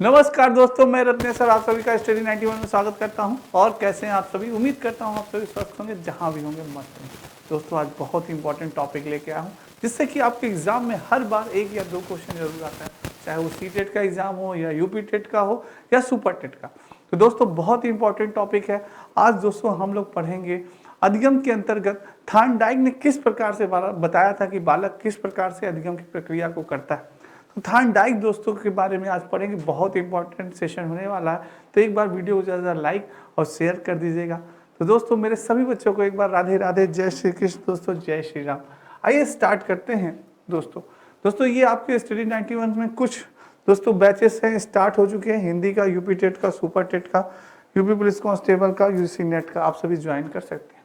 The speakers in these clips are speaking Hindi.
नमस्कार दोस्तों, मैं रत्नेश्वर आप सभी का स्टडी 91 में स्वागत करता हूं। और कैसे हैं आप सभी? उम्मीद करता हूं आप सभी स्वस्थ होंगे, जहां भी होंगे मस्त होंगे। दोस्तों आज बहुत ही इंपॉर्टेंट टॉपिक लेके आया हूं, जिससे कि आपके एग्जाम में हर बार एक या दो क्वेश्चन जरूर आता है, चाहे वो सीटेट का एग्जाम हो या यूपी टेट का हो या सुपर टेट का। तो दोस्तों बहुत ही इंपॉर्टेंट टॉपिक है। आज दोस्तों हम लोग पढ़ेंगे अधिगम के अंतर्गत थार्नडाइक ने किस प्रकार से बताया था कि बालक किस प्रकार से अधिगम की प्रक्रिया को करता है। तो थार्नडाइक दोस्तों के बारे में आज पढ़ेंगे, बहुत इंपॉर्टेंट सेशन होने वाला है। तो एक बार वीडियो को ज़्यादा लाइक और शेयर कर दीजिएगा। तो दोस्तों मेरे सभी बच्चों को एक बार राधे राधे, जय श्री कृष्ण दोस्तों, जय श्री राम। आइए स्टार्ट करते हैं दोस्तों ये आपके स्टडी 91 में कुछ दोस्तों बैचेस हैं, स्टार्ट हो चुके हैं। हिंदी का, यूपी टेट का, सुपर टेट का, यूपी पुलिस कांस्टेबल का, यूसी नेट का, आप सभी ज्वाइन कर सकते हैं।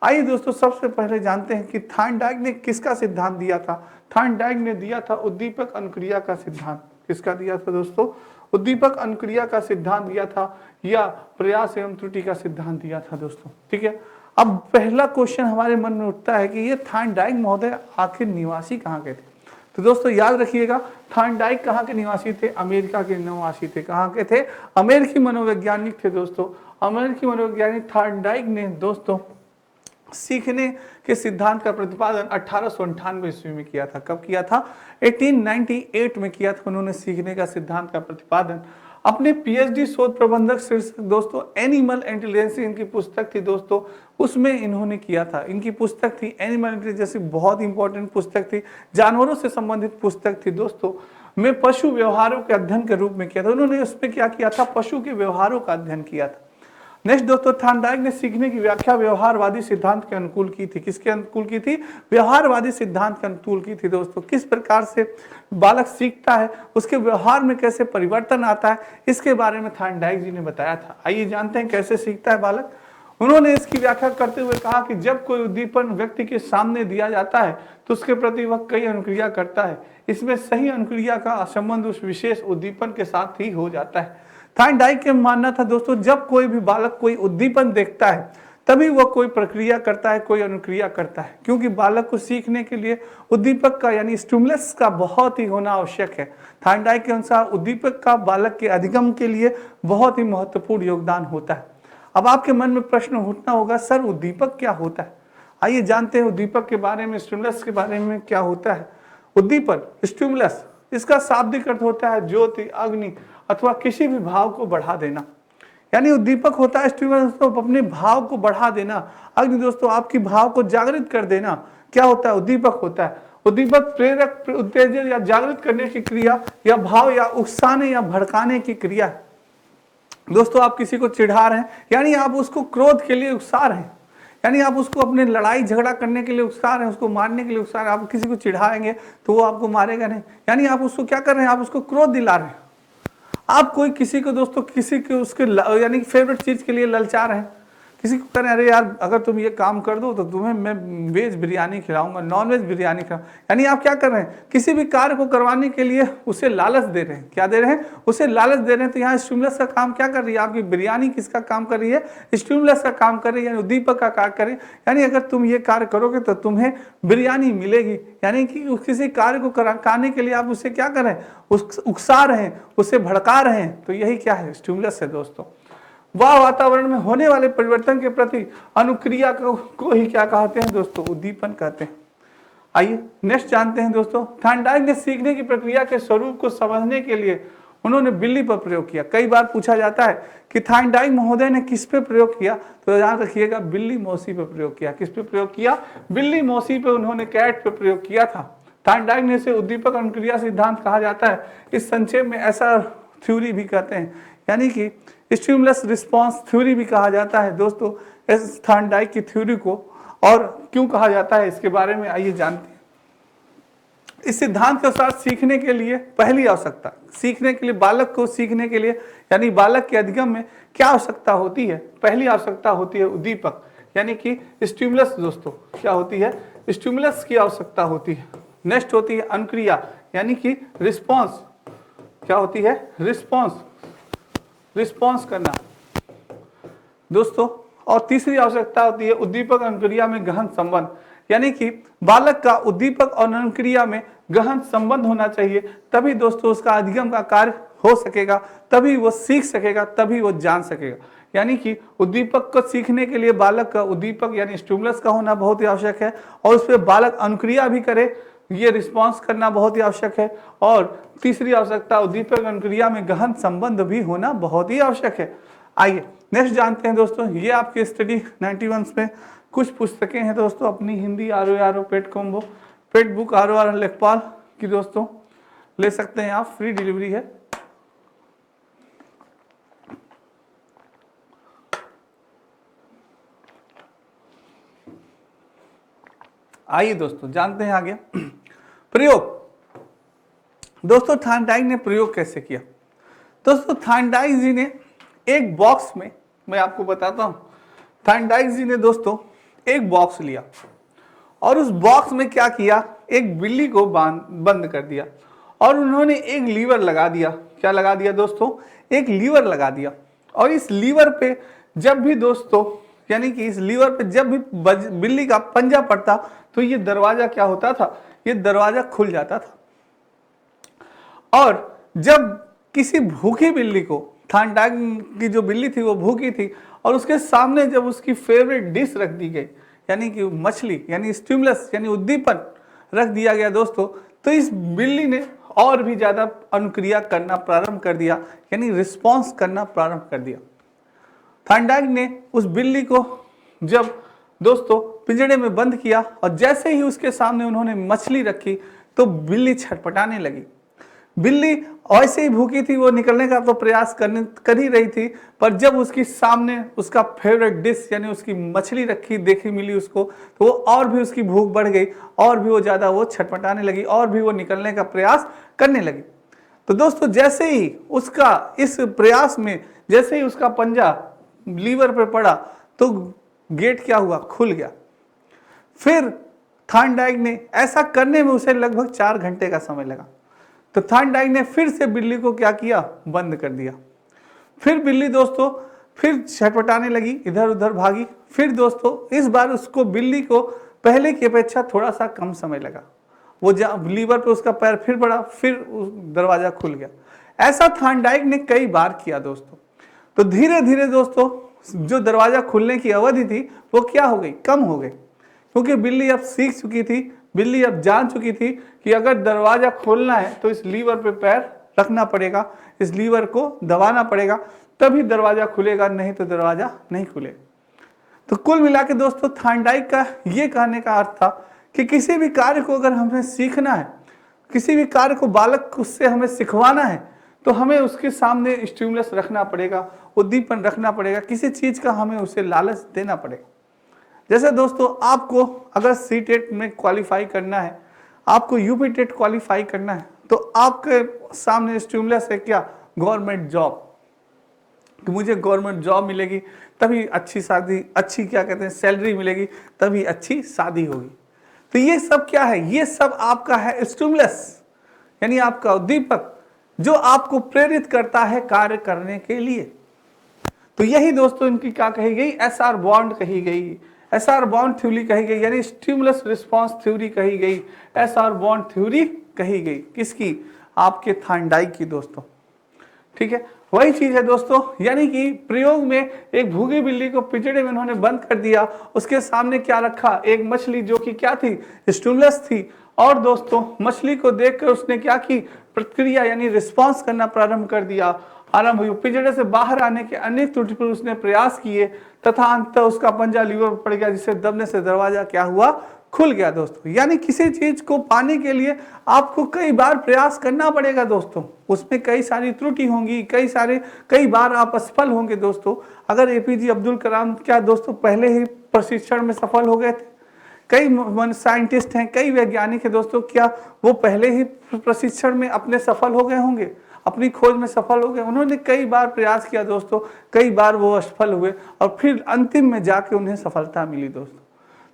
आइए दोस्तों सबसे पहले जानते हैं कि थार्नडाइक ने किसका सिद्धांत दिया था। थार्नडाइक ने दिया था उद्दीपक अनुक्रिया का सिद्धांत। किसका दिया था दोस्तों? उद्दीपक अनुक्रिया का सिद्धांत दिया था, या प्रयास एवं त्रुटि का सिद्धांत दिया था दोस्तों। ठीक है, अब पहला क्वेश्चन हमारे मन में उठता है कि ये थार्नडाइक महोदय आखिर निवासी कहाँ के थे। तो दोस्तों याद रखिएगा, थार्नडाइक कहाँ के निवासी थे? अमेरिका के निवासी थे। कहाँ के थे? अमेरिकी मनोवैज्ञानिक थे दोस्तों। अमेरिकी मनोवैज्ञानिक थार्नडाइक ने दोस्तों सीखने के सिद्धांत का प्रतिपादन 1898 ईस्वी में किया था। कब किया था? 1898 में किया था उन्होंने सीखने का सिद्धांत का प्रतिपादन। अपने पीएचडी शोध प्रबंधक शीर्षक दोस्तों एनिमल इंटेलिजेंस इनकी पुस्तक थी दोस्तों, उसमें इन्होंने किया था। इनकी पुस्तक थी एनिमल इंटेलिजेंस, बहुत इंपॉर्टेंट पुस्तक थी, जानवरों से संबंधित पुस्तक थी दोस्तों। में पशु व्यवहारों के अध्ययन के रूप में किया था उन्होंने। उसमें क्या किया था? पशु के व्यवहारों का अध्ययन किया था। नेक्स्ट दोस्तों, थार्नडाइक ने सीखने की व्याख्या व्यवहारवादी सिद्धांत के अनुकूल की थी। किसके अनुकूल की थी? व्यवहारवादी सिद्धांत के अनुकूल की थी दोस्तों। किस प्रकार से बालक सीखता है, उसके व्यवहार में कैसे परिवर्तन आता है, इसके बारे में थार्नडाइक जी ने बताया था। आइए जानते हैं कैसे सीखता है बालक। उन्होंने इसकी व्याख्या करते हुए कहा कि जब कोई उद्दीपन व्यक्ति के सामने दिया जाता है तो उसके प्रति वह कई अनुक्रिया करता है। इसमें सही अनुक्रिया का संबंध उस विशेष उद्दीपन के साथ ही हो जाता है। थार्नडाइक का मानना था दोस्तों, जब कोई भी बालक कोई उद्दीपन देखता है तभी वह कोई प्रक्रिया करता है, कोई अनुक्रिया करता है, क्योंकि बालक को सीखने के लिए उद्दीपक का यानी स्टिमुलस का बहुत ही होना आवश्यक है। थार्नडाइक के अनुसार उद्दीपक का बालक के अधिगम के लिए बहुत ही महत्वपूर्ण योगदान होता है। अब आपके मन में प्रश्न उठना होगा, सर उद्दीपक क्या होता है? आइए जानते हैं उद्दीपक के बारे में, स्टिमुलस के बारे में क्या होता है। उद्दीपन स्टिमुलस, इसका शाब्दिक अर्थ होता है ज्योति, अग्नि अथवा किसी भी भाव को बढ़ा देना। यानी उद्दीपक होता है स्टिमुलस, तो अपने भाव को बढ़ा देना। अग्नि दोस्तों आपकी भाव को जागृत कर देना। क्या होता है? उद्दीपक होता है। उद्दीपक प्रेरक, उत्तेजन या जागृत करने की क्रिया, या भाव या उकसाने या भड़काने की क्रिया है। दोस्तों आप किसी को चिढ़ा रहे हैं, यानी आप उसको क्रोध के लिए उकसा रहे हैं, यानी आप उसको अपने लड़ाई झगड़ा करने के लिए उकसा रहे हैं, उसको मारने के लिए उकसा रहे हैं। आप किसी को चिढ़ाएंगे तो वो आपको मारेगा नहीं, यानी आप उसको क्या कर रहे हैं? आप उसको क्रोध दिला रहे हैं। आप कोई किसी को दोस्तों किसी के उसके यानी फेवरेट चीज के लिए ललचा रहे हैं। किसी को कह रहे हैं अरे यार अगर तुम ये काम कर दो तो तुम्हें मैं वेज बिरयानी खिलाऊंगा, नॉन वेज बिरयानी खिलाऊंगा। यानी आप क्या कर रहे हैं? किसी भी कार्य को करवाने के लिए उसे लालच दे रहे हैं। क्या दे रहे हैं? उसे लालच दे रहे हैं। तो यहाँ स्टिमुलस का काम क्या कर रही है? आपकी बिरयानी किसका काम कर रही है? स्टिमुलस का काम कर रही है, यानी उद्दीपक का कार्य कर रही है। यानी अगर तुम ये कार्य करोगे तो तुम्हें बिरयानी मिलेगी। यानी कि किसी कार्य को कराने के लिए आप उसे क्या कर रहे हैं? उकसा रहे हैं, उसे भड़का रहे हैं। तो यही क्या है? स्टिमुलस है दोस्तों। वह वातावरण में होने वाले परिवर्तन के प्रति अनुक्रिया को ही क्या कहते हैं दोस्तों? उद्दीपन कहते हैं। आइए नेक्स्ट जानते हैं दोस्तों, थार्नडाइक ने सीखने की प्रक्रिया के स्वरूप को समझने के लिए उन्होंने बिल्ली पर प्रयोग किया। कई बार पूछा जाता है कि थार्नडाइक महोदय ने किस पे प्रयोग किया, तो याद रखिएगा बिल्ली मौसी पे प्रयोग किया। किस पे प्रयोग किया? बिल्ली मौसी पे, उन्होंने कैट पे प्रयोग किया था। थार्नडाइक ने इसे उद्दीपक अनुक्रिया सिद्धांत कहा जाता है। इस संक्षेप में ऐसा थ्योरी भी कहते हैं, यानी कि स्टिमुलस रिस्पांस थ्योरी भी कहा जाता है दोस्तों इस थार्नडाइक की थ्योरी को। और क्यों कहा जाता है इसके बारे में आइए जानते हैं। इस सिद्धांत के अनुसार सीखने के लिए पहली आवश्यकता, सीखने के लिए बालक को सीखने के लिए यानी बालक के अधिगम में क्या आवश्यकता होती है? पहली आवश्यकता होती है उद्दीपक, यानी कि स्टिमुलस दोस्तों। क्या होती है? स्टिमुलस की आवश्यकता होती है। नेक्स्ट होती है अनुक्रिया, यानी कि रिस्पॉन्स। क्या होती है? रिस्पॉन्स करना दोस्तों। और तीसरी आवश्यकता होती है उद्दीपक अनुक्रिया में गहन संबंध, यानी कि बालक का उद्दीपक और अनुक्रिया में गहन संबंध होना चाहिए, तभी दोस्तों उसका अधिगम का कार्य हो सकेगा, तभी वो सीख सकेगा, तभी वो जान सकेगा। यानी कि उद्दीपक को सीखने के लिए बालक का उद्दीपक यानी स्टिमुलस का होना बहुत ही आवश्यक है, और उस पर बालक अनुक्रिया भी करे, ये रिस्पॉन्स करना बहुत ही आवश्यक है। और तीसरी आवश्यकता, उद्दीपक अनुक्रिया में गहन संबंध भी होना बहुत ही आवश्यक है। आइए नेक्स्ट जानते हैं दोस्तों, ये आपकी स्टडी 91 में कुछ पुस्तकें हैं दोस्तों अपनी हिंदी RO पेट कॉम्बो, पेट बुक RO लेखपाल की दोस्तों ले सकते हैं आप, फ्री डिलीवरी है। आइए दोस्तों जानते हैं आगे प्रयोग। दोस्तों थार्नडाइक ने प्रयोग कैसे किया? दोस्तों थार्नडाइक जी ने एक बॉक्स में, मैं आपको बताता हूं, थार्नडाइक जी ने दोस्तों एक बॉक्स लिया और उस बॉक्स में क्या किया, एक बिल्ली को बंद कर दिया और उन्होंने एक लीवर लगा दिया। क्या लगा दिया दोस्तों? एक लीवर लगा दिया। और इस लीवर पे जब भी दोस्तों, यानी कि इस लीवर पे जब भी बिल्ली का पंजा पड़ता तो ये दरवाजा क्या होता था, ये दरवाजा खुल जाता था। और जब किसी भूखी बिल्ली को, थार्नडाइक की जो बिल्ली थी वो भूखी थी और उसके सामने जब उसकी फेवरेट डिश रख दी गई, यानी कि मछली, यानी स्टिमुलस यानी उद्दीपन रख दिया गया दोस्तों, तो इस बिल्ली ने और भी ज्यादा अनुक्रिया करना प्रारंभ कर दिया, यानी रिस्पॉन्स करना प्रारंभ कर दिया। थार्नडाइक ने उस बिल्ली को जब दोस्तों पिंजड़े में बंद किया और जैसे ही उसके सामने उन्होंने मछली रखी तो बिल्ली छटपटाने लगी। बिल्ली ऐसे ही भूखी थी, वो निकलने का तो प्रयास कर ही रही थी, पर जब उसकी सामने उसका फेवरेट डिश यानी उसकी मछली रखी देखी मिली उसको, तो वो और भी उसकी भूख बढ़ गई और भी वो ज़्यादा वो छटपटाने लगी और भी वो निकलने का प्रयास करने लगी। तो दोस्तों जैसे ही उसका इस प्रयास में जैसे ही उसका पंजा लीवर पे पड़ा तो गेट क्या हुआ, खुल गया। फिर थार्नडाइक ने ऐसा करने में उसे लगभग 4 घंटे का समय लगा। तो थार्नडाइक ने फिर से बिल्ली को क्या किया, बंद कर दिया। फिर बिल्ली दोस्तों फिर छटपटाने लगी, इधर उधर भागी। फिर दोस्तों इस बार उसको बिल्ली को पहले की अपेक्षा थोड़ा सा कम समय लगा, वो लीवर पे उसका पैर फिर पड़ा, फिर दरवाजा खुल गया। ऐसा थार्नडाइक ने कई बार किया दोस्तों। तो धीरे धीरे दोस्तों जो दरवाजा खुलने की अवधि थी वो क्या हो गई, कम हो गई, क्योंकि बिल्ली अब सीख चुकी थी, बिल्ली अब जान चुकी थी कि अगर दरवाजा खोलना है तो इस लीवर पे पैर रखना पड़ेगा, इस लीवर को दबाना पड़ेगा, तभी दरवाजा खुलेगा, नहीं तो दरवाजा नहीं खुलेगा। तो कुल मिला के दोस्तों थार्नडाइक का ये कहने का अर्थ था कि किसी भी कार्य को अगर हमें सीखना है, किसी भी कार्य को बालक उससे हमें सिखवाना है, तो हमें उसके सामने स्टिमुलस रखना पड़ेगा, उद्दीपन रखना पड़ेगा, किसी चीज का हमें उसे लालच देना पड़ेगा। जैसे दोस्तों आपको अगर CTET में क्वालिफाई करना है, आपको UP-TET क्वालिफाई करना है, तो आपके सामने स्टिमुलस है क्या, गवर्नमेंट जॉब, कि मुझे गवर्नमेंट जॉब मिलेगी तभी अच्छी शादी, अच्छी क्या कहते हैं सैलरी मिलेगी, तभी अच्छी शादी होगी। तो ये सब क्या है, ये सब आपका है स्टिमुलस, यानी आपका उद्दीपक जो आपको प्रेरित करता है कार्य करने के लिए। तो यही दोस्तों इनकी क्या कही गई, SR बॉन्ड कही गई, SR बॉन्ड थ्योरी कही गई, यानी स्टिमुलस रिस्पांस थ्योरी कही गई, SR बॉन्ड थ्योरी कही गई। किसकी, आपके थार्नडाइक की दोस्तों। ठीक है, वही चीज है दोस्तों, यानी कि प्रयोग में एक भूखी बिल्ली को पिंजड़े में उन्होंने बंद कर दिया, उसके सामने क्या रखा, एक मछली जो कि क्या थी, स्टिमुलस थी, और दोस्तों मछली को देखकर उसने क्या की, प्रतिक्रिया यानी रिस्पांस करना प्रारंभ कर दिया, आरंभ हुई। पिंजड़े से बाहर आने के अनेक त्रुटिपूर्ण उसने प्रयास किए तथा अंततः उसका पंजा लीवर पर पड़ गया, जिससे दबने से दरवाजा क्या हुआ, खुल गया दोस्तों। यानी किसी चीज को पाने के लिए आपको कई बार प्रयास करना पड़ेगा दोस्तों, उसमें कई सारी त्रुटि होंगी, कई बार आप असफल होंगे दोस्तों। अगर APJ अब्दुल कलाम क्या दोस्तों पहले ही प्रशिक्षण में सफल हो गए थे, कई साइंटिस्ट हैं, कई वैज्ञानिक हैं दोस्तों, क्या वो पहले ही प्रशिक्षण में अपने सफल हो गए होंगे, अपनी खोज में सफल हो गए? उन्होंने कई बार प्रयास किया दोस्तों, कई बार वो असफल हुए और फिर अंतिम में जाके उन्हें सफलता मिली दोस्तों।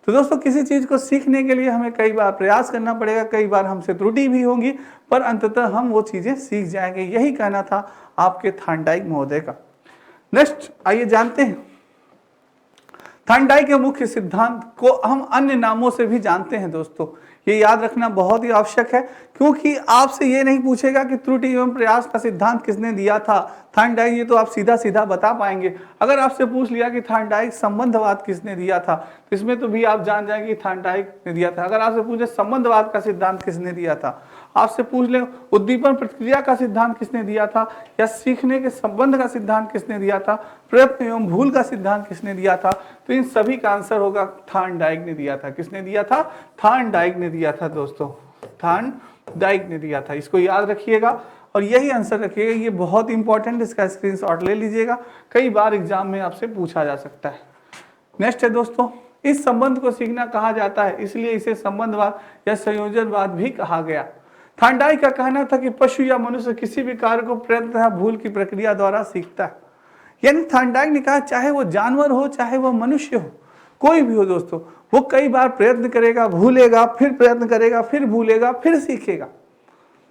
तो दोस्तों किसी चीज को सीखने के लिए हमें कई बार प्रयास करना पड़ेगा, कई बार हमसे त्रुटि भी होंगी, पर अंततः हम वो चीजें सीख जाएंगे। यही कहना था आपके थार्नडाइक महोदय का। नेक्स्ट आइए जानते हैं थार्नडाइक के मुख्य सिद्धांत को हम अन्य नामों से भी जानते हैं दोस्तों, ये याद रखना बहुत ही आवश्यक है, क्योंकि आपसे ये नहीं पूछेगा कि त्रुटि एवं प्रयास का सिद्धांत किसने दिया था थार्नडाइक, ये तो आप सीधा सीधा बता पाएंगे। अगर आपसे पूछ लिया कि थार्नडाइक संबंधवाद किसने दिया था, तो इसमें तो भी आप जान जाएंगे कि थार्नडाइक ने दिया था। अगर आपसे पूछे संबंधवाद का सिद्धांत किसने दिया था, आपसे पूछ ले उद्दीपन प्रतिक्रिया का सिद्धांत किसने दिया था, या सीखने के संबंध का सिद्धांत किसने दिया था, प्रयत्न एवं भूल का सिद्धांत किसने दिया था, तो इन सभी का आंसर होगा थार्नडाइक ने दिया था। किसने दिया था? थार्नडाइक ने दिया था दोस्तों, थार्नडाइक ने दिया था। इसको याद रखिएगा और यही आंसर रखिएगा, ये बहुत इंपॉर्टेंट, इसका स्क्रीनशॉट ले लीजिएगा, कई बार एग्जाम में आपसे पूछा जा सकता है। नेक्स्ट है दोस्तों, इस संबंध को सीखना कहा जाता है, इसलिए इसे संबंधवाद या संयोजनवाद भी कहा गया। थार्नडाइक का कहना था कि पशु या मनुष्य किसी भी कार्य को प्रयत्न तथा भूल की प्रक्रिया द्वारा सीखता है। यानी थार्नडाइक ने कहा चाहे वो जानवर हो चाहे वो मनुष्य हो, कोई भी हो दोस्तों, वो कई बार प्रयत्न करेगा, भूलेगा, फिर प्रयत्न करेगा, फिर भूलेगा, फिर सीखेगा।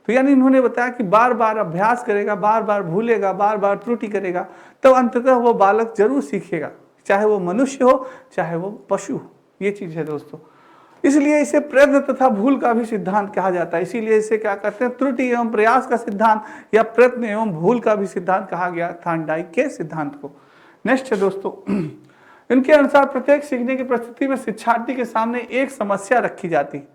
तो यानी इन्होंने बताया कि बार बार अभ्यास करेगा, बार बार भूलेगा, बार बार त्रुटि करेगा, तब अंततः वो बालक जरूर सीखेगा, चाहे वो मनुष्य हो चाहे वो पशु हो। ये चीज है दोस्तों, इसलिए इसे प्रयत्न तथा भूल का भी सिद्धांत कहा जाता है। इसीलिए इसे क्या कहते हैं? त्रुटि एवं प्रयास का सिद्धांत या प्रयत्न एवं भूल का भी सिद्धांत कहा गया थार्नडाइक के सिद्धांत को। नेक्स्ट है दोस्तों, इनके अनुसार प्रत्येक सीखने की परिस्थिति में शिक्षार्थी के सामने एक समस्या रखी जाती है।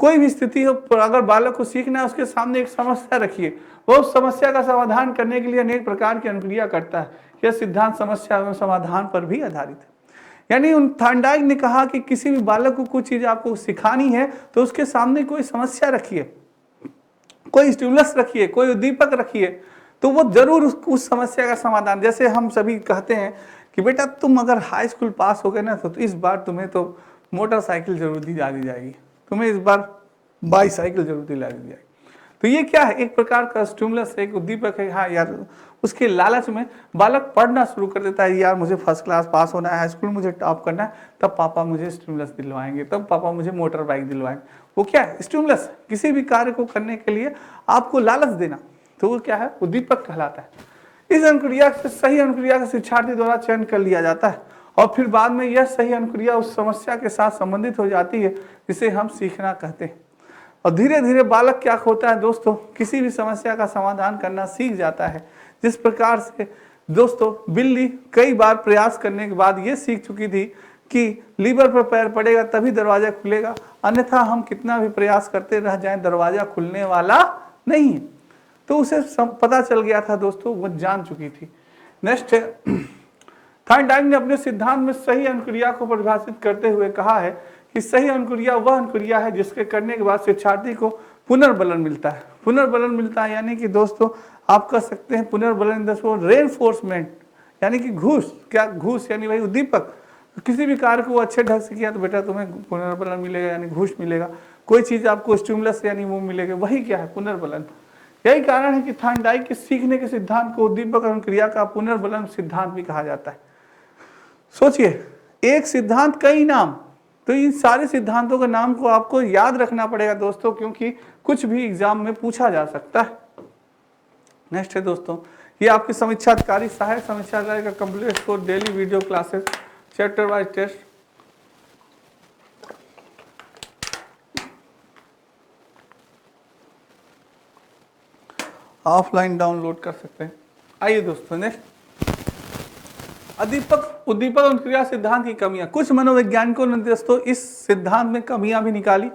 कोई भी स्थिति हो, अगर बालक को सीखना है, उसके सामने एक समस्या रखिए, वो उस समस्या का समाधान करने के लिए अनेक प्रकार की अनुक्रिया करता है। यह सिद्धांत समस्या एवं समाधान पर भी आधारित है। यानी उन थार्नडाइक ने कहा कि किसी भी बालक को कुछ चीज आपको सिखानी है तो उसके सामने कोई समस्या रखिए, कोई स्टिमुलस रखिए, कोई उद्दीपक रखिए, तो वो जरूर उस समस्या का समाधान। जैसे हम सभी कहते हैं कि बेटा तुम अगर हाई स्कूल पास हो गए ना तो इस बार तुम्हें तो मोटरसाइकिल जरूर दी जाएगी, तुम्हें इस बार बाईसाइकिल जरूर दिला दी जाएगी। तो ये क्या है? एक प्रकार का स्टिमुलस है, एक उद्दीपक है। हाँ यार, उसके लालच में बालक पढ़ना शुरू कर देता है, यार मुझे फर्स्ट क्लास पास होना है, हाई स्कूल मुझे टॉप करना है, तब पापा मुझे स्टिमुलस दिलवाएंगे, तब पापा मुझे मोटर बाइक दिलवाएंगे। वो क्या है? स्टिमुलस। किसी भी कार्य को करने के लिए आपको लालच देना, तो वो क्या है? उद्दीपक कहलाता है। इस अनुक्रिया से सही अनुक्रिया का शिक्षार्थी द्वारा चयन कर लिया जाता है और फिर बाद में यह सही अनुक्रिया उस समस्या के साथ संबंधित हो जाती है जिसे हम सीखना कहते हैं। और धीरे धीरे बालक क्या होता है दोस्तों? किसी भी समस्या का समाधान करना सीख जाता है। जिस प्रकार से दोस्तों बिल्ली कई बार प्रयास करने के बाद ये सीख चुकी थी कि लीवर पर पैर पड़ेगा तभी दरवाजा खुलेगा, अन्यथा हम कितना भी प्रयास करते रह जाएं दरवाजा खुलने वाला नहीं है। तो उसे पता चल गया था दोस्तों, वो जान चुकी थी। नेक्स्ट है, थार्नडाइक ने अपने सिद्धांत में सही अनुक्रिया को परिभाषित करते हुए कहा है कि सही अनुक्रिया वह अनुक्रिया है जिसके करने के बाद शिक्षार्थी को पुनर्बलन मिलता है। पुनर्बलन मिलता है यानी कि दोस्तों आप कह सकते हैं पुनर्बलन रेनफोर्समेंट, यानी कि घूस। क्या घूस? यानी भाई उद्दीपक। किसी भी कार्य को अच्छे ढंग से किया तो बेटा तुम्हें पुनर्बलन मिलेगा, यानी घूस मिलेगा। कोई चीज आपको स्टिमुलस यानी वो मिलेगा, वही क्या है? पुनर्बलन। यही कारण है कि थार्नडाइक के सीखने के सिद्धांत को उद्दीपक अनुक्रिया का पुनर्बलन सिद्धांत भी कहा जाता है। सोचिए, एक सिद्धांत कई नाम, तो इन सारे सिद्धांतों के नाम को आपको याद रखना पड़ेगा दोस्तों, क्योंकि कुछ भी एग्जाम में पूछा जा सकता है। नेक्स्ट है दोस्तों, ये आपकी समीक्षा अधिकारी सहायक समीक्षा अधिकारी का complete score daily video classes chapter wise test. Offline download कर सकते हैं। आइए दोस्तों, नेक्स्ट उद्दीपक अनुक्रिया सिद्धांत की कमियां। कुछ मनोवैज्ञानिकों ने दोस्तों इस सिद्धांत में कमियां भी निकाली।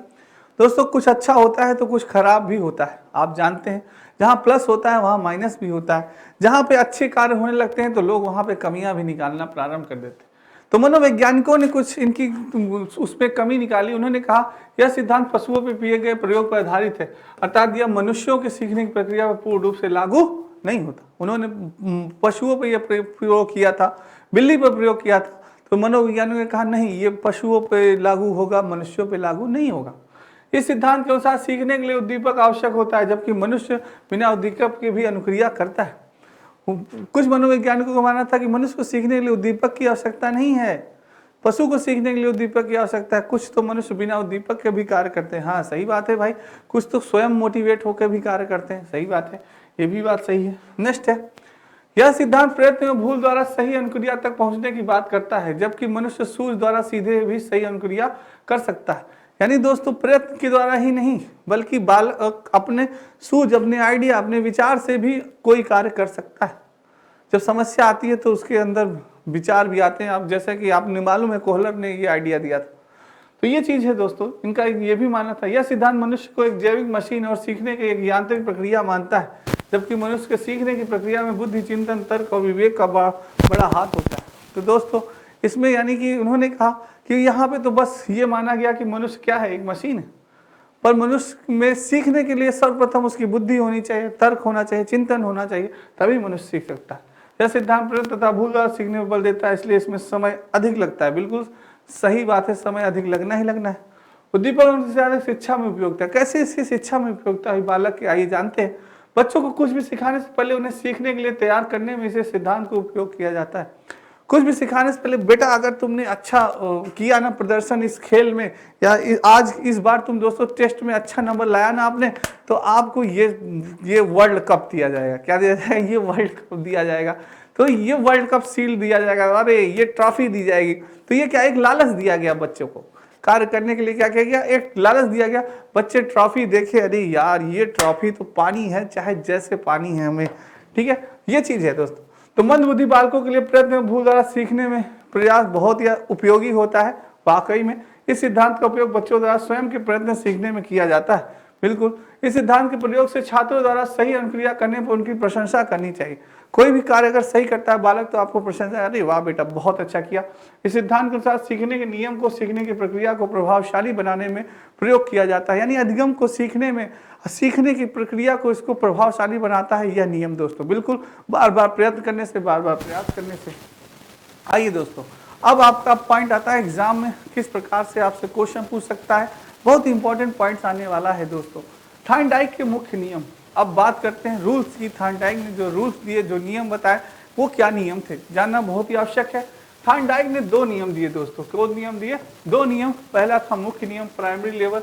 दोस्तों कुछ अच्छा होता है तो कुछ खराब भी होता है, आप जानते हैं। जहां प्लस होता है वहां माइनस भी होता है। जहां पे अच्छे कार्य होने लगते हैं तो लोग वहां पे कमियां भी निकालना प्रारंभ कर देते हैं। तो मनोवैज्ञानिकों ने कुछ इनकी उसमें कमी निकाली। उन्होंने कहा यह सिद्धांत पशुओं पर किए गए प्रयोग पर आधारित है, अर्थात यह मनुष्यों के सीखने की प्रक्रिया पर पूर्ण रूप से लागू नहीं होता। उन्होंने पशुओं पर यह प्रयोग किया था, बिल्ली पर प्रयोग किया था, तो मनोवैज्ञानिकों ने कहा नहीं, ये पशुओं पर लागू होगा, मनुष्यों पर लागू नहीं होगा। इस सिद्धांत के अनुसार सीखने के लिए उद्दीपक आवश्यक होता है, जबकि मनुष्य बिना उद्दीपक के भी अनुक्रिया करता है। कुछ मनोवैज्ञानिकों का मानना था कि मनुष्य को सीखने के लिए उद्दीपक की आवश्यकता नहीं है, पशु को सीखने के लिए उद्दीपक की आवश्यकता है। कुछ तो मनुष्य बिना उद्दीपक के भी कार्य करते हैं। हाँ सही बात है भाई, कुछ तो स्वयं मोटिवेट होकर भी कार्य करते हैं, सही बात है, ये भी बात सही है। नेक्स्ट है, यह सिद्धांत प्रयत्न में भूल द्वारा सही अनुक्रिया तक पहुंचने की बात करता है, जबकि मनुष्य सूझ द्वारा सीधे भी सही अनुक्रिया कर सकता है। यानी दोस्तों प्रयत्न के द्वारा ही नहीं बल्कि बालक अपने सूझ, अपने आइडिया, अपने विचार से भी कोई कार्य कर सकता है। जब समस्या आती है तो उसके अंदर विचार भी आते हैं। आप जैसे कि आपने मालूम है कोहलर ने ये आइडिया दिया था, तो ये चीज है दोस्तों। इनका ये भी मानना था, यह सिद्धांत मनुष्य को एक जैविक मशीन और सीखने की एक यांत्रिक प्रक्रिया मानता है, जबकि मनुष्य के सीखने की प्रक्रिया में बुद्धि, चिंतन, तर्क और विवेक का बड़ा हाथ होता है। तो दोस्तों इसमें यानी कि उन्होंने कहा कि यहाँ पे तो बस ये माना गया कि मनुष्य क्या है, एक मशीन है, पर मनुष्य में सीखने के लिए सर्वप्रथम उसकी बुद्धि होनी चाहिए, तर्क होना चाहिए, चिंतन होना चाहिए, तभी मनुष्य सीख सकता है। यह सिद्धांत प्रयत्न तथा भूल द्वारा सीखने पर बल देता है, इसलिए इसमें समय अधिक लगता है। बिल्कुल सही बात है, समय अधिक लगना ही लगना है। उद्दीपक से ज्यादा शिक्षा में उपयोगिता। कैसे इसकी शिक्षा में उपयोगिता हुई बालक की, आइए जानते हैं। बच्चों को कुछ भी सिखाने से पहले उन्हें सीखने के लिए तैयार करने में इसे सिद्धांत को उपयोग किया जाता है। कुछ भी सिखाने से पहले बेटा अगर तुमने अच्छा किया ना प्रदर्शन इस खेल में, या आज इस बार तुम दोस्तों टेस्ट में अच्छा नंबर लाया ना आपने, तो आपको ये वर्ल्ड कप दिया जाएगा। क्या दिया जाएगा? ये वर्ल्ड कप दिया जाएगा। तो ये वर्ल्ड कप सील दिया जाएगा, अरे ये ट्रॉफी दी जाएगी। तो ये क्या, एक लालच दिया गया बच्चों को कार्य करने के लिए। क्या किया गया? एक लालच दिया गया। बच्चे ट्रॉफी देखे, अरे यार ये ट्रॉफी तो पानी है, चाहे जैसे पानी है हमें, ठीक है, ये चीज है दोस्तों। तो मंद बुद्धि बालकों के लिए प्रयत्न में भूल द्वारा सीखने में प्रयास बहुत ही उपयोगी होता है। वाकई में इस सिद्धांत का उपयोग बच्चों द्वारा स्वयं के प्रयत्न सीखने में किया जाता है। बिल्कुल इस सिद्धांत के प्रयोग से छात्रों द्वारा सही अनुक्रिया करने पर उनकी प्रशंसा करनी चाहिए। कोई भी कार्य अगर सही करता है बालक तो आपको प्रशंसा, अरे वाह बेटा बहुत अच्छा किया। इस सिद्धांत के अनुसार सीखने के नियम को सीखने की प्रक्रिया को प्रभावशाली बनाने में प्रयोग किया जाता है। यानी अधिगम को सीखने में, सीखने की प्रक्रिया को इसको प्रभावशाली बनाता है यह नियम दोस्तों। बिल्कुल बार बार प्रयत्न करने से, बार बार प्रयास करने से। आइए दोस्तों अब आपका पॉइंट आता है एग्जाम में किस प्रकार से आपसे क्वेश्चन पूछ सकता है। बहुत इंपॉर्टेंट पॉइंट्स आने वाला है दोस्तों। थॉर्नडाइक के मुख्य नियम, अब बात करते हैं रूल्स की। थॉर्नडाइक ने जो रूल्स दिए, जो नियम बताए, वो क्या नियम थे, जानना बहुत ही आवश्यक है। थॉर्नडाइक ने 2 नियम दिए दोस्तों। कौन नियम दिए? 2 नियम। पहला था मुख्य नियम, प्राइमरी लेवल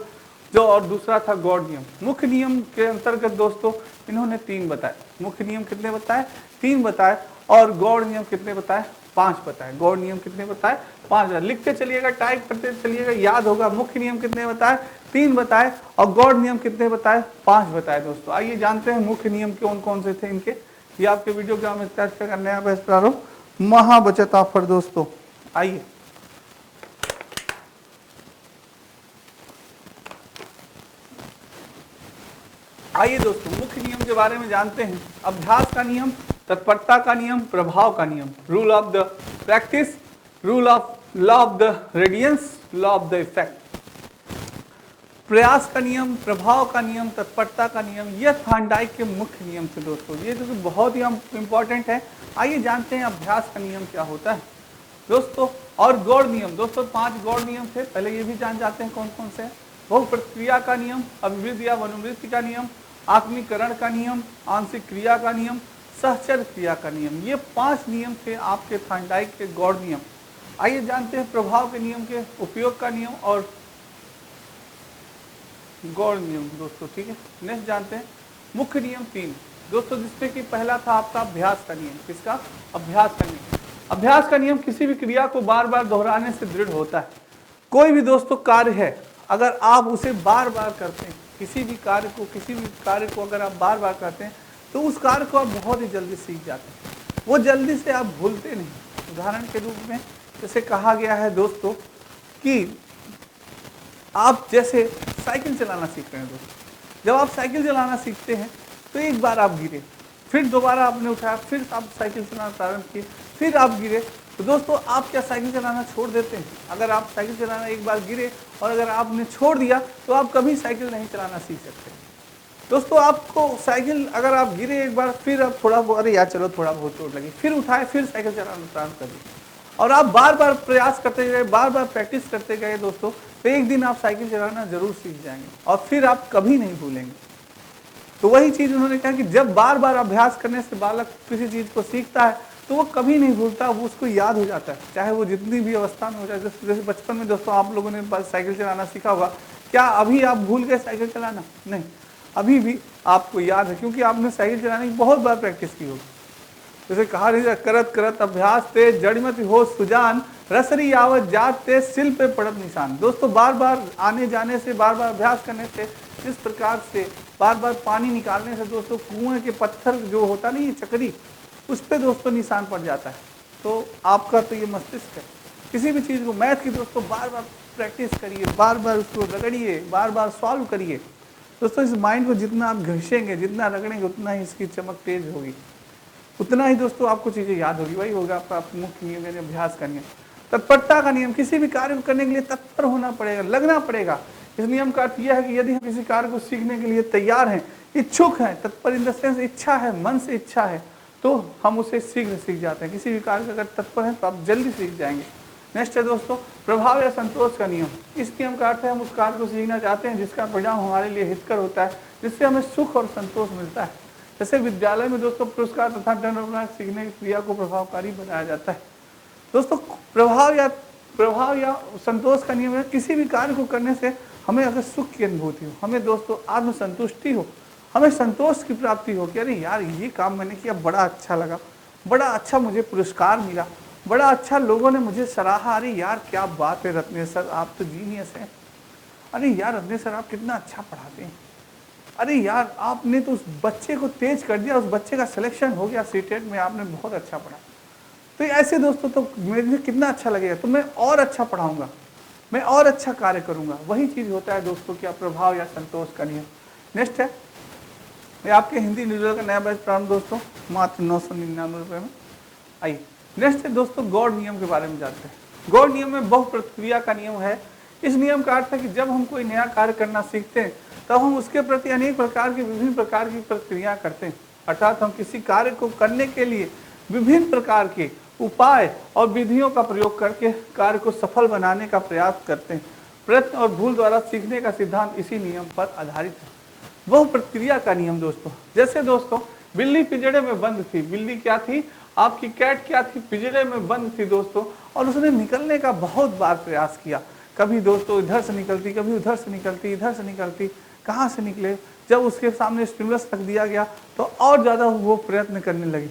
जो, और दूसरा था गॉड नियम। मुख्य नियम के अंतर्गत दोस्तों इन्होंने 3 बताए। मुख्य नियम कितने बताए? 3 बताए। और गॉड नियम कितने बताए? 5 बताए। गॉड नियम कितने बताए? 5 बताए। लिखते चलिएगा, टाइप करते चलिएगा, याद होगा। मुख्य नियम कितने बताए? 3 बताए। और गॉड नियम कितने बताए? 5 बताए दोस्तों। आइए जानते हैं मुख्य नियम कौन कौन से थे इनके। ये आपके वीडियो ग्राम में करने आप महाबचत ऑफर दोस्तों। आइए आइए दोस्तों मुख्य नियम के बारे में जानते हैं। अभ्यास का नियम, तत्परता का नियम, प्रभाव का नियम, rule of the practice, rule of law of the readiness, law of the effect. प्रयास का नियम, प्रभाव का नियम, तत्परता का नियम, ये थॉर्नडाइक के मुख्य नियम थे दोस्तों। ये जो बहुत ही इंपॉर्टेंट है। आइए जानते हैं अभ्यास का नियम क्या होता है दोस्तों। और गौड़ नियम दोस्तों, 5 गौड़ नियम थे, पहले ये भी जान जाते हैं कौन कौन से हैं। बहु प्रक्रिया का नियम, अभिवृद्धि या वनुवृत्ति का नियम, आत्मीकरण का नियम, आंशिक क्रिया का नियम, सहचर क्रिया का नियम। ये 5 नियम थे आपके थॉर्नडाइक के गौड़ नियम। आइए जानते हैं प्रभाव के नियम के उपयोग का नियम और गौड़ नियम दोस्तों, ठीक है। नेक्स्ट जानते हैं मुख्य नियम 3 दोस्तों, जिसमें कि पहला था आपका अभ्यास का नियम। किसका? अभ्यास का नियम। अभ्यास का नियम किसी भी क्रिया को बार बार दोहराने से दृढ़ होता है। कोई भी दोस्तों कार्य है, अगर आप उसे बार बार करते हैं, किसी भी कार्य को अगर आप बार बार करते हैं तो उस कार्य को आप बहुत ही जल्दी सीख जाते हैं। वो जल्दी से आप भूलते नहीं। उदाहरण के रूप में जैसे कहा गया है दोस्तों कि आप जैसे साइकिल चलाना सीख रहे हैं दोस्तों। जब आप साइकिल चलाना सीखते हैं तो एक बार आप गिरे, फिर दोबारा आपने उठाया, फिर आप साइकिल चलाना प्रारंभ किए, फिर आप गिरे, तो दोस्तों आप क्या साइकिल चलाना छोड़ देते हैं? अगर आप साइकिल चलाना एक बार गिरे और अगर आपने छोड़ दिया तो आप कभी साइकिल नहीं चलाना सीख सकते दोस्तों। आपको साइकिल अगर आप गिरे एक बार, फिर आप थोड़ा बहुत, अरे यार चलो थोड़ा बहुत चोट लगी, फिर उठाए, फिर साइकिल चलाना प्रारंभ कर दिए, और आप बार बार प्रयास करते गए, बार बार प्रैक्टिस करते गए दोस्तों, तो एक दिन आप साइकिल चलाना जरूर सीख जाएंगे और फिर आप कभी नहीं भूलेंगे। तो वही चीज उन्होंने कहा कि जब बार बार अभ्यास करने से बालक किसी चीज को सीखता है तो वो कभी नहीं भूलता, वो उसको याद हो जाता है, चाहे वो जितनी भी अवस्था में हो जाए। जैसे बचपन में दोस्तों आप लोगों ने साइकिल चलाना सीखा होगा, क्या अभी आप भूल गए साइकिल चलाना? नहीं, अभी भी आपको याद है, क्योंकि आपने साइकिल चलाने की बहुत बार प्रैक्टिस की होगी। जैसे कहा नहीं जाता, करत करत अभ्यास ते जड़मति हो सुजान, रसरी आवत जात ते सिल पे पड़त निशान। दोस्तों बार बार आने जाने से, बार बार अभ्यास करने से, इस प्रकार से बार बार पानी निकालने से दोस्तों कुएं के पत्थर जो होता नहीं चक्री, उस पर दोस्तों निशान पड़ जाता है। तो आपका तो ये मस्तिष्क है, किसी भी चीज़ को, मैथ की दोस्तों बार बार प्रैक्टिस करिए, बार बार उसको रगड़िए, बार बार सॉल्व करिए। दोस्तों इस माइंड को जितना आप घिसेंगे, जितना रगड़ेंगे, उतना ही इसकी चमक तेज होगी, उतना ही दोस्तों आपको चीज़ें याद होगी। वही होगा आपका मुख्य नियम, यानी अभ्यास का नियम। तत्परता का नियम, किसी भी कार्य को करने के लिए तत्पर होना पड़ेगा, लगना पड़ेगा। इस नियम का अर्थ यह है कि यदि हम किसी कार्य को सीखने के लिए तैयार हैं, इच्छुक हैं, तत्पर इन द सेंस इच्छा है, मन से इच्छा है, तो हम उसे शीघ्र सीख जाते हैं। किसी भी कार्य का अगर तत्पर हैं तो आप जल्दी सीख जाएंगे। नेक्स्ट है दोस्तों प्रभाव या संतोष का नियम। इस नियम का अर्थ है हम उस कार्य को सीखना चाहते हैं जिसका परिणाम हमारे लिए हितकर होता है, जिससे हमें सुख और संतोष मिलता है। जैसे विद्यालय में दोस्तों पुरस्कार तथा दंड सीखने की क्रिया को प्रभावकारी बनाया जाता है। दोस्तों प्रभाव या संतोष का नियम है, किसी भी कार्य को करने से हमें अगर सुख की अनुभूति हो, हमें दोस्तों आत्मसंतुष्टि हो, हमें संतोष की प्राप्ति हो कि अरे यार ये काम मैंने किया, बड़ा अच्छा लगा, बड़ा अच्छा मुझे पुरस्कार मिला, बड़ा अच्छा लोगों ने मुझे सराहा, अरे यार क्या बात है रत्नेश सर, आप तो जीनियस हैं, अरे यार रत्नेश सर आप कितना अच्छा पढ़ाते हैं, अरे यार आपने तो उस बच्चे को तेज कर दिया, उस बच्चे का सिलेक्शन हो गया सीटेट में, आपने बहुत अच्छा पढ़ा। तो ऐसे दोस्तों तो मुझे कितना अच्छा लगेगा, तो मैं और अच्छा पढ़ाऊंगा, मैं और अच्छा कार्य करूंगा। वही चीज़ होता है दोस्तों क्या प्रभाव या संतोष का नियम। नेक्स्ट है ये आपके हिंदी न्यूज़ का नया बैच प्रारंभ दोस्तों, मात्र 999 रुपये में। आइए नेक्स्ट है दोस्तों गॉड नियम के बारे में जानते हैं। गॉड नियम में बहु प्रतिक्रिया का नियम है। इस नियम का अर्थ है कि जब हम कोई नया कार्य करना सीखते हैं तब हम उसके प्रति अनेक प्रकार की विभिन्न प्रकार की प्रतिक्रिया करते हैं। अर्थात हम किसी कार्य को करने के लिए विभिन्न प्रकार के उपाय और विधियों का प्रयोग करके कार्य को सफल बनाने का प्रयास करते हैं। प्रयत्न और भूल द्वारा सीखने का सिद्धांत इसी नियम पर आधारित है। बहु प्रतिक्रिया का नियम दोस्तों, जैसे दोस्तों बिल्ली पिंजड़े में बंद थी। बिल्ली क्या थी, आपकी कैट क्या थी, पिंजड़े में बंद थी दोस्तों, और उसने निकलने का बहुत बार प्रयास किया। कभी दोस्तों इधर से निकलती, कभी उधर से निकलती, इधर से निकलती, कहाँ से निकले। जब उसके सामने स्टिमुलस रख दिया गया तो और ज़्यादा वो प्रयत्न करने लगी,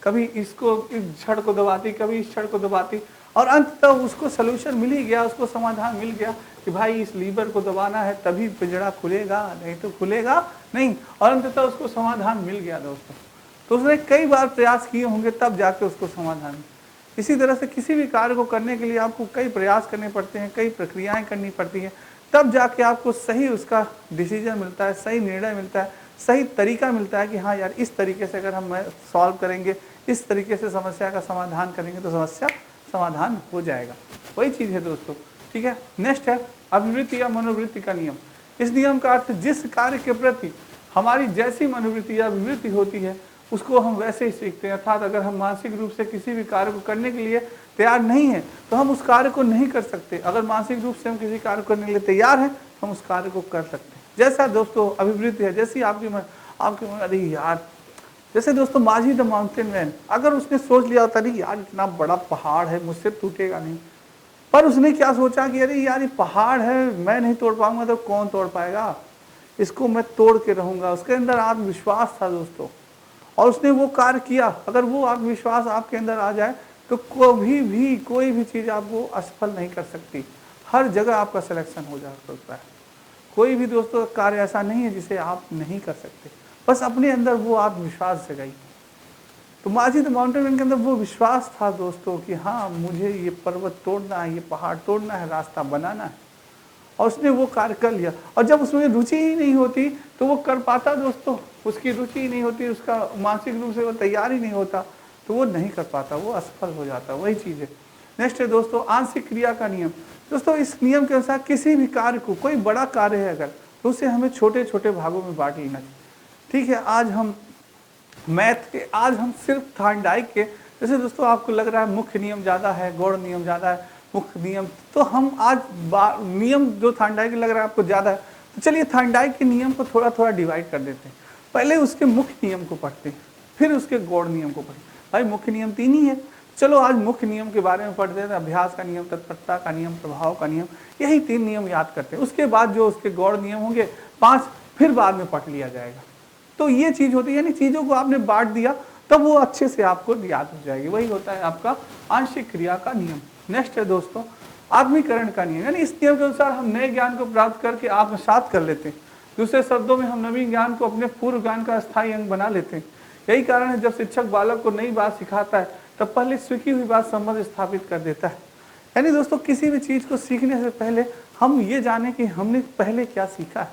कभी इसको इस छड़ को दबाती, कभी इस छड़ को दबाती, और अंततः उसको सलूशन मिल ही गया, उसको समाधान मिल गया कि भाई इस लीवर को दबाना है तभी पिंजड़ा खुलेगा, नहीं तो खुलेगा नहीं। और अंततः उसको समाधान मिल गया दोस्तों। तो उसने कई बार प्रयास किए होंगे तब जाके उसको समाधान मिला। इसी तरह से किसी भी कार्य को करने के लिए आपको कई प्रयास करने पड़ते हैं, कई प्रक्रियाएं करनी पड़ती हैं, तब जाके आपको सही उसका डिसीजन मिलता है, सही निर्णय मिलता है, सही तरीका मिलता है कि हाँ यार इस तरीके से अगर हम सॉल्व करेंगे, इस तरीके से समस्या का समाधान करेंगे तो समस्या समाधान हो जाएगा। वही चीज़ है दोस्तों, ठीक है। नेक्स्ट है अभिवृत्ति या मनोवृत्ति का नियम। इस नियम का अर्थ जिस कार्य के प्रति हमारी जैसी मनोवृत्ति या अभिवृत्ति होती है उसको हम वैसे ही सीखते हैं। अर्थात अगर हम मानसिक रूप से किसी भी कार्य को करने के लिए तैयार नहीं है तो हम उस कार्य को नहीं कर सकते। अगर मानसिक रूप से हम किसी कार्य करने के लिए तैयार हैं हम उस कार्य को कर सकते हैं। जैसा दोस्तों अभिवृत्ति है, जैसी आपकी मन अरे यार, जैसे दोस्तों माझी द माउंटेन मैन, अगर उसने सोच लिया होता नहीं यार इतना बड़ा पहाड़ है मुझसे टूटेगा नहीं, पर उसने क्या सोचा कि अरे यार ये पहाड़ है मैं नहीं तोड़ पाऊंगा तो कौन तोड़ पाएगा, इसको मैं तोड़ के रहूंगा। उसके अंदर आत्मविश्वास था दोस्तों, और उसने वो कार्य किया। अगर वो आत्मविश्वास आपके अंदर आ जाए तो कोई भी चीज़ आपको असफल नहीं कर सकती, हर जगह आपका सिलेक्शन हो जा सकता है। कोई भी दोस्तों कार्य ऐसा नहीं है जिसे आप नहीं कर सकते, बस अपने अंदर वो आत्मविश्वास जगाई। तो माझी द माउंटेन मैन के अंदर वो विश्वास था दोस्तों कि हाँ मुझे ये पर्वत तोड़ना है, ये पहाड़ तोड़ना है, रास्ता बनाना है, और उसने वो कार्य कर लिया। और जब उसमें रुचि ही नहीं होती तो वो कर पाता दोस्तों, उसकी रुचि ही नहीं होती, उसका मानसिक रूप से वो तैयार ही नहीं होता तो वो नहीं कर पाता, वो असफल हो जाता। वही चीज़ है। नेक्स्ट है दोस्तों आंशिक क्रिया का नियम। दोस्तों इस नियम के अनुसार किसी भी कार्य को, कोई बड़ा कार्य है अगर, तो उसे हमें छोटे छोटे भागों में बांट लेना चाहिए। ठीक है, आज हम मैथ के, आज हम सिर्फ थॉर्नडाइक के, जैसे दोस्तों आपको लग रहा है मुख्य नियम ज़्यादा है, गौड़ नियम ज़्यादा है, मुख्य नियम, तो हम आज नियम जो थॉर्नडाइक लग रहा है आपको ज़्यादा है, तो चलिए थॉर्नडाइक के नियम को थोड़ा थोड़ा डिवाइड कर देते हैं। पहले उसके मुख्य नियम को पढ़ते हैं, फिर उसके गौड़ नियम को पढ़ते हैं। भाई मुख्य नियम 3 ही है, चलो आज मुख्य नियम के बारे में पढ़ते हैं। अभ्यास का नियम, तत्परता का नियम, प्रभाव का नियम, यही 3 नियम याद करते हैं। उसके बाद जो उसके गौड़ नियम होंगे 5 फिर बाद में पढ़ लिया जाएगा। तो ये चीज़ होती है, यानी चीज़ों को आपने बांट दिया तब वो अच्छे से आपको याद हो जाएगी। वही होता है आपका आंशिक क्रिया का नियम। नेक्स्ट है दोस्तों आत्मीकरण का नियम, यानी इस नियम के अनुसार हम नए ज्ञान को प्राप्त करके आत्मसात कर लेते हैं। दूसरे शब्दों में हम नवीन ज्ञान को अपने पूर्व ज्ञान का स्थायी अंग बना लेते हैं। यही कारण है जब शिक्षक बालक को नई बात सिखाता है तब पहले सीखी हुई बात संबंध स्थापित कर देता है। यानी दोस्तों किसी भी चीज को सीखने से पहले हम ये जाने कि हमने पहले क्या सीखा है,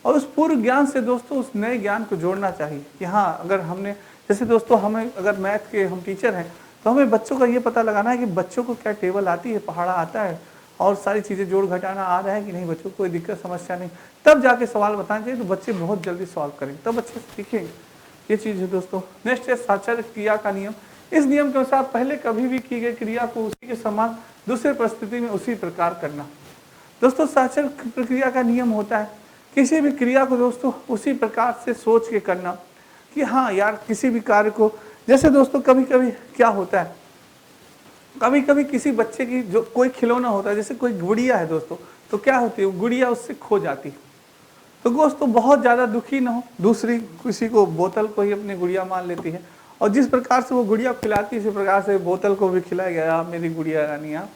और उस पूर्व ज्ञान से दोस्तों उस नए ज्ञान को जोड़ना चाहिए कि हाँ, अगर हमने जैसे दोस्तों हमें अगर मैथ के हम टीचर हैं तो हमें बच्चों का ये पता लगाना है कि बच्चों को क्या टेबल आती है, पहाड़ा आता है और सारी चीज़ें जोड़ घटाना आ रहा है कि नहीं, बच्चों को कोई दिक्कत समस्या नहीं, तब जाके सवाल बताना चाहिए। तो बच्चे बहुत जल्दी सॉल्व करेंगे, तब बच्चे सीखेंगे। ये चीज़ है दोस्तों। नेक्स्ट है साक्षर क्रिया का नियम। इस नियम के अनुसार पहले कभी भी की गई क्रिया को उसी के समान दूसरे परिस्थिति में उसी प्रकार करना। दोस्तों साक्षर प्रक्रिया का नियम होता है किसी भी क्रिया को दोस्तों उसी प्रकार से सोच के करना कि हाँ यार, किसी भी कार्य को, जैसे दोस्तों कभी कभी क्या होता है, कभी कभी किसी बच्चे की जो कोई खिलौना होता है, जैसे कोई गुड़िया है दोस्तों, तो क्या होती है, गुड़िया उससे खो जाती है। तो दोस्तों बहुत ज़्यादा दुखी ना हो, दूसरी किसी को बोतल को ही अपनी गुड़िया मान लेती है, और जिस प्रकार से वो गुड़िया खिलाती है इसी प्रकार से बोतल को भी खिलाया गया, मेरी गुड़िया रानी आप।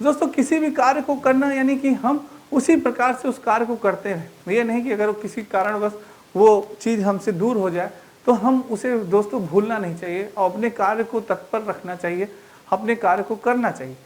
दोस्तों किसी भी कार्य को करना यानी कि हम उसी प्रकार से उस कार्य को करते हैं। ये नहीं कि अगर किसी कारणवश वो चीज़ हमसे दूर हो जाए तो हम उसे दोस्तों भूलना नहीं चाहिए और अपने कार्य को तत्पर रखना चाहिए, अपने कार्य को करना चाहिए।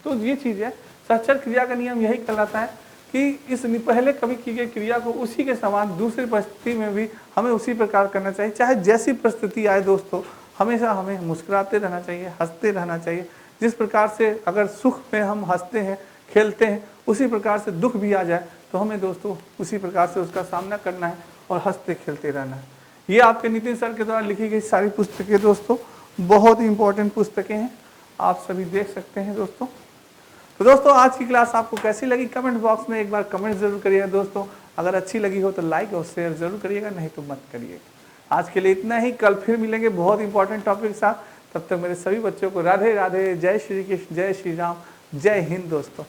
तो ये चीज़ है साक्षर क्रिया का नियम। यही कहलाता है कि इस पहले कभी की गई क्रिया को उसी के समान दूसरी परिस्थिति में भी हमें उसी प्रकार करना चाहिए। चाहे जैसी परिस्थिति आए दोस्तों, हमेशा हमें मुस्कुराते रहना चाहिए, हंसते रहना चाहिए। जिस प्रकार से अगर सुख में हम हंसते हैं, खेलते हैं, उसी प्रकार से दुख भी आ जाए तो हमें दोस्तों उसी प्रकार से उसका सामना करना है और हंसते खेलते रहना है। ये आपके नितिन सर के द्वारा लिखी गई सारी पुस्तकें दोस्तों बहुत ही इंपॉर्टेंट पुस्तकें हैं, आप सभी देख सकते हैं दोस्तों। तो दोस्तों आज की क्लास आपको कैसी लगी कमेंट बॉक्स में एक बार कमेंट जरूर करिएगा दोस्तों। अगर अच्छी लगी हो तो लाइक और शेयर जरूर करिएगा, नहीं तो मत करिएगा। आज के लिए इतना ही, कल फिर मिलेंगे बहुत इंपॉर्टेंट टॉपिक के साथ। तब तक मेरे सभी बच्चों को राधे राधे, जय श्री कृष्ण, जय श्री राम, जय हिंद दोस्तों।